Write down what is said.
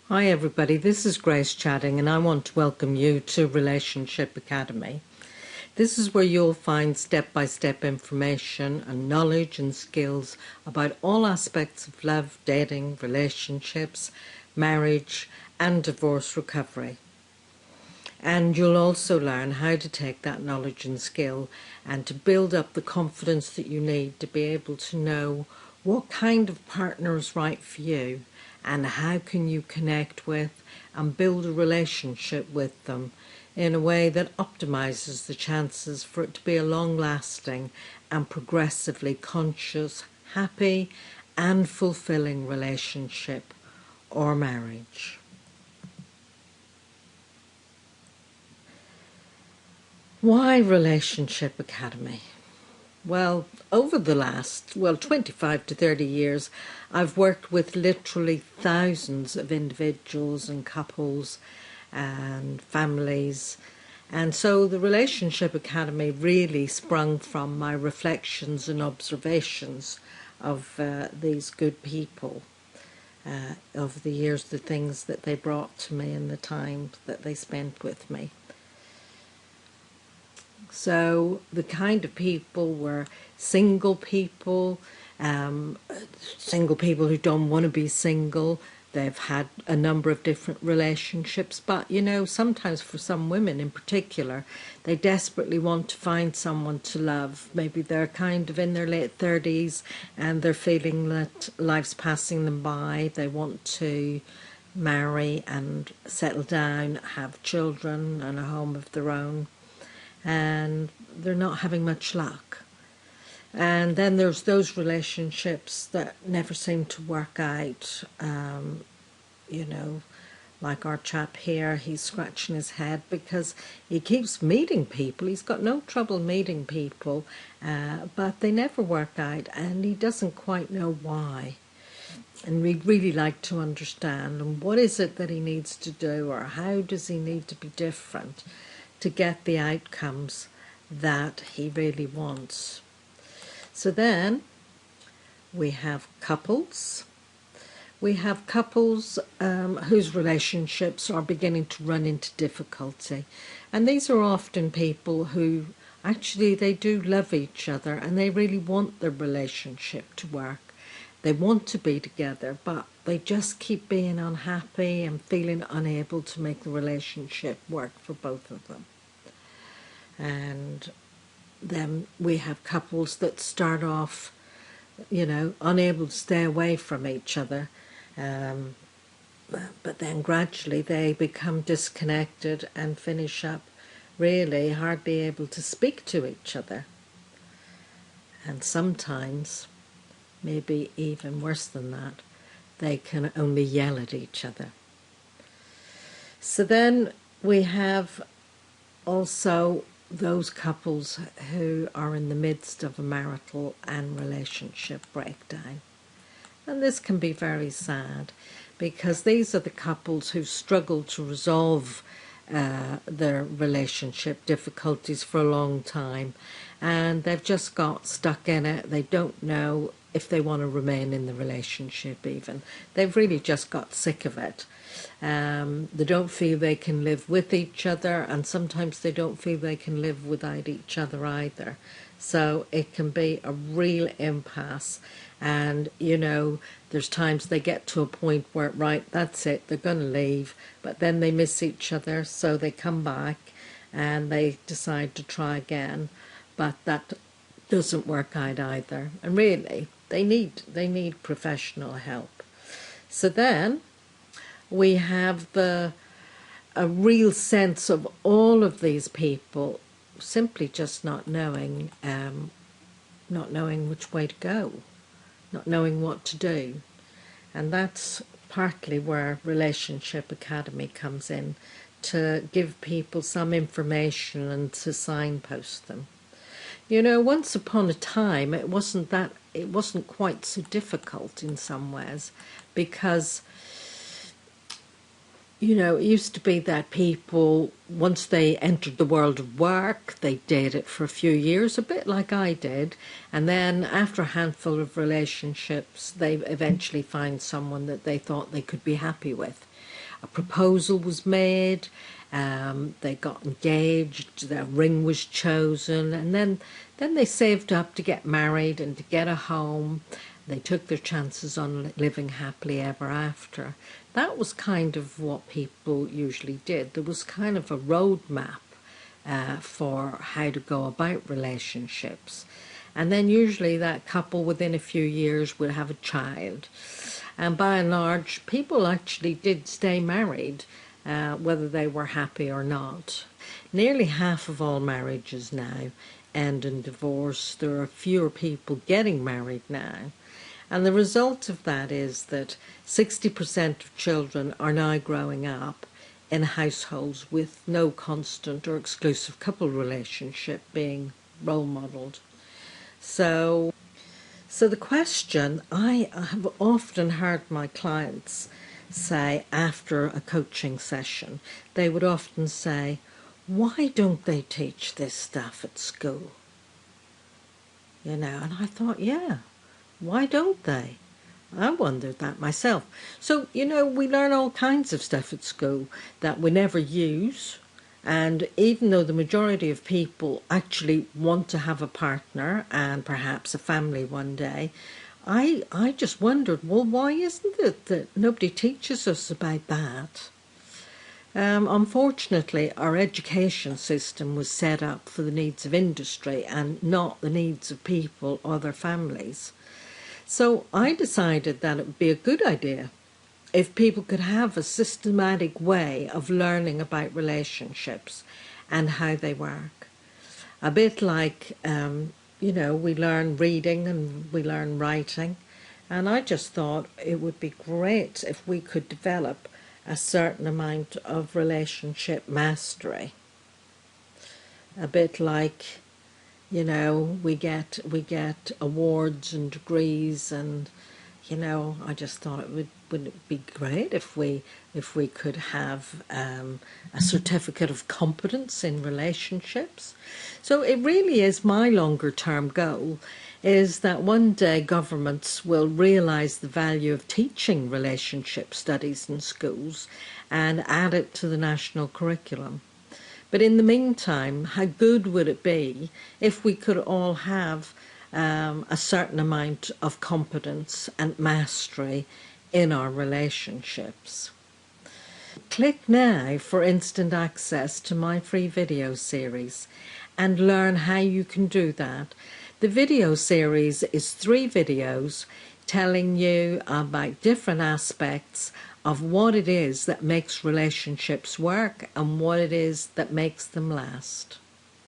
Hi everybody, this is Grace chatting and I want to welcome you to Relationship Academy. This is where you'll find step-by-step information and knowledge and skills about all aspects of love, dating, relationships, marriage and divorce recovery. And you'll also learn how to take that knowledge and skill and to build up the confidence that you need to be able to know what kind of partner is right for you and how can you connect with and build a relationship with them in a way that optimizes the chances for it to be a long-lasting and progressively conscious, happy and fulfilling relationship or marriage. Why Relationship Academy? Well, over the last, 25 to 30 years, I've worked with literally thousands of individuals and couples and families. And so the Relationship Academy really sprung from my reflections and observations of these good people over the years, the things that they brought to me and the time that they spent with me. So the kind of people were single people who don't want to be single. They've had a number of different relationships, but sometimes for some women in particular, they desperately want to find someone to love. Maybe they're kind of in their late 30s and they're feeling that life's passing them by. They want to marry and settle down, have children and a home of their own. And they're not having much luck. And then there's those relationships that never seem to work out, like our chap here, he's scratching his head because he keeps meeting people, he's got no trouble meeting people, but they never work out and he doesn't quite know why. And we'd really like to understand, and what is it that he needs to do, or how does he need to be different to get the outcomes that he really wants. So then we have couples. We have couples whose relationships are beginning to run into difficulty. And these are often people who actually they do love each other and they really want their relationship to work. They want to be together, but they just keep being unhappy and feeling unable to make the relationship work for both of them. And then we have couples that start off, unable to stay away from each other, but then gradually they become disconnected and finish up really hardly able to speak to each other. And sometimes, maybe even worse than that, they can only yell at each other. So then we have also those couples who are in the midst of a marital and relationship breakdown. And this can be very sad because these are the couples who struggle to resolve their relationship difficulties for a long time, and they've just got stuck in it. They don't know if they want to remain in the relationship even. They've really just got sick of it. They don't feel they can live with each other, and sometimes they don't feel they can live without each other either. So it can be a real impasse. And, there's times they get to a point where, right, that's it, they're going to leave, but then they miss each other, so they come back and they decide to try again, but that doesn't work out either. And really, they need professional help. So then we have a real sense of all of these people simply just not knowing which way to go, not knowing what to do. And that's partly where Relationship Academy comes in, to give people some information and to signpost them. Once upon a time, it wasn't quite so difficult in some ways, because it used to be that people, once they entered the world of work, they did it for a few years, a bit like I did, and then after a handful of relationships, they eventually find someone that they thought they could be happy with. a proposal was made, they got engaged, their ring was chosen, and then they saved up to get married and to get a home. They took their chances on living happily ever after. That was kind of what people usually did. There was kind of a roadmap for how to go about relationships. And then usually that couple within a few years would have a child. And by and large, people actually did stay married, whether they were happy or not. Nearly half of all marriages now end in divorce. There are fewer people getting married now. And the result of that is that 60% of children are now growing up in households with no constant or exclusive couple relationship being role modelled. So the question I have often heard my clients say after a coaching session, they would often say, why don't they teach this stuff at school? And I thought, yeah, why don't they? I wondered that myself. So, we learn all kinds of stuff at school that we never use. And even though the majority of people actually want to have a partner and perhaps a family one day, I just wondered, well, why isn't it that nobody teaches us about that? Unfortunately, our education system was set up for the needs of industry and not the needs of people or their families. So I decided that it would be a good idea if people could have a systematic way of learning about relationships and how they work. A bit like, we learn reading and we learn writing. And I just thought it would be great if we could develop a certain amount of relationship mastery. A bit like, we get awards and degrees, and I just thought would it be great if we could have a certificate of competence in relationships. So it really is my longer term goal, is that one day governments will realise the value of teaching relationship studies in schools and add it to the national curriculum. But in the meantime, how good would it be if we could all have a certain amount of competence and mastery in our relationships? Click now for instant access to my free video series and learn how you can do that. The video series is 3 videos telling you about different aspects of what it is that makes relationships work and what it is that makes them last.